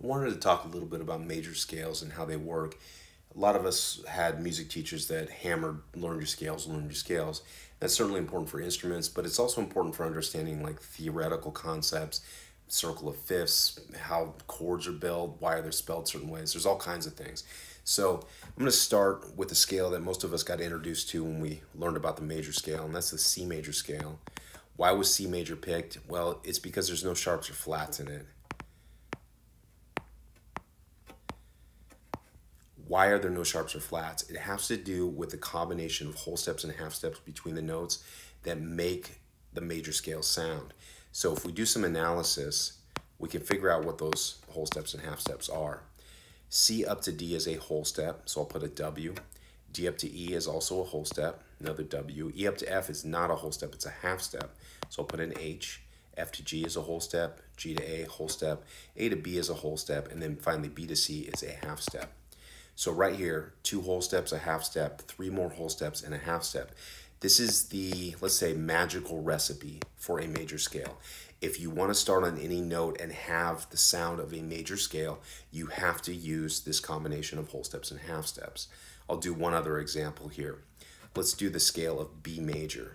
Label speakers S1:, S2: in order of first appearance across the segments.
S1: wanted to talk a little bit about major scales and how they work. A lot of us had music teachers that hammered learn your scales, learn your scales. That's certainly important for instruments, but it's also important for understanding like theoretical concepts, circle of fifths, how chords are built, why are they spelled certain ways. There's all kinds of things. So I'm going to start with the scale that most of us got introduced to when we learned about the major scale, and that's the C major scale. Why was C major picked? Well, it's because there's no sharps or flats in it. Why are there no sharps or flats? It has to do with the combination of whole steps and half steps between the notes that make the major scale sound. So if we do some analysis, we can figure out what those whole steps and half steps are. C up to D is a whole step, so I'll put a W. D up to E is also a whole step, another W. E up to F is not a whole step, it's a half step, so I'll put an H. F to G is a whole step, G to A, whole step, A to B is a whole step, and then finally B to C is a half step. So right here, 2 whole steps, a half step, 3 more whole steps, and a half step. This is the, let's say, magical recipe for a major scale. If you want to start on any note and have the sound of a major scale, you have to use this combination of whole steps and half steps. I'll do one other example here. Let's do the scale of B major.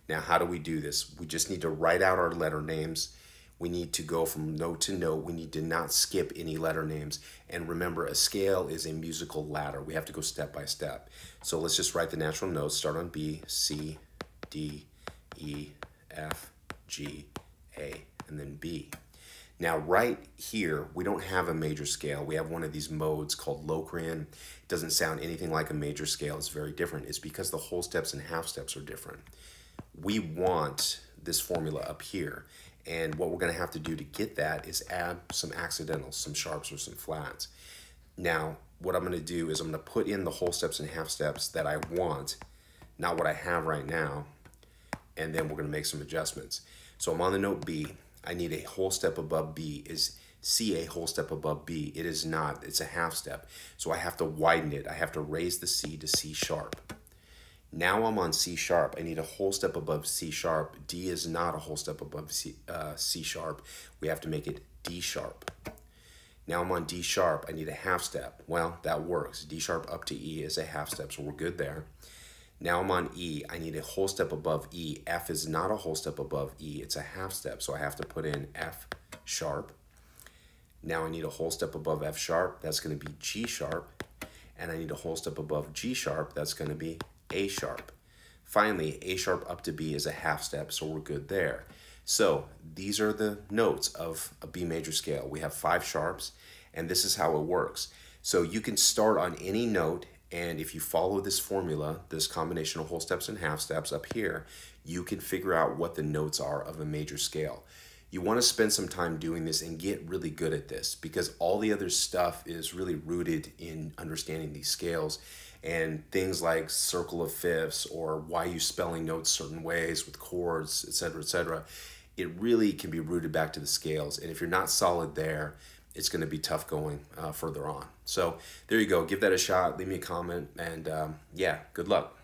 S1: Now, how do we do this? We just need to write out our letter names. We need to go from note to note. We need to not skip any letter names. And remember, a scale is a musical ladder. We have to go step by step. So let's just write the natural notes. Start on B, C, D, E, F, G, A, and then B. Now, right here, we don't have a major scale. We have one of these modes called Locrian. It doesn't sound anything like a major scale. It's very different. It's because the whole steps and half steps are different. We want this formula up here. And what we're going to have to do to get that is add some accidentals, some sharps or some flats. Now, what I'm going to do is I'm going to put in the whole steps and half steps that I want, not what I have right now, and then we're going to make some adjustments. So I'm on the note B. I need a whole step above B. Is C a whole step above B? It is not. It's a half step. So I have to widen it. I have to raise the C to C sharp. Now I'm on C sharp. I need a whole step above C sharp. D is not a whole step above C sharp. We have to make it D sharp. Now I'm on D sharp. I need a half step. Well, that works. D sharp up to E is a half step, so we're good there. Now I'm on E. I need a whole step above E. F is not a whole step above E. It's a half step, so I have to put in F sharp. Now I need a whole step above F sharp. That's going to be G sharp. And I need a whole step above G sharp. That's going to be A sharp. Finally, A sharp up to B is a half step, so we're good there. So these are the notes of a B major scale. We have 5 sharps, and this is how it works. So you can start on any note, and if you follow this formula, this combination of whole steps and half steps up here, you can figure out what the notes are of a major scale. You want to spend some time doing this and get really good at this, because all the other stuff is really rooted in understanding these scales, and things like circle of fifths or why you spelling notes certain ways with chords, etc., it really can be rooted back to the scales. And if you're not solid there, it's going to be tough going further on. So there you go. Give that a shot. Leave me a comment. And yeah, good luck.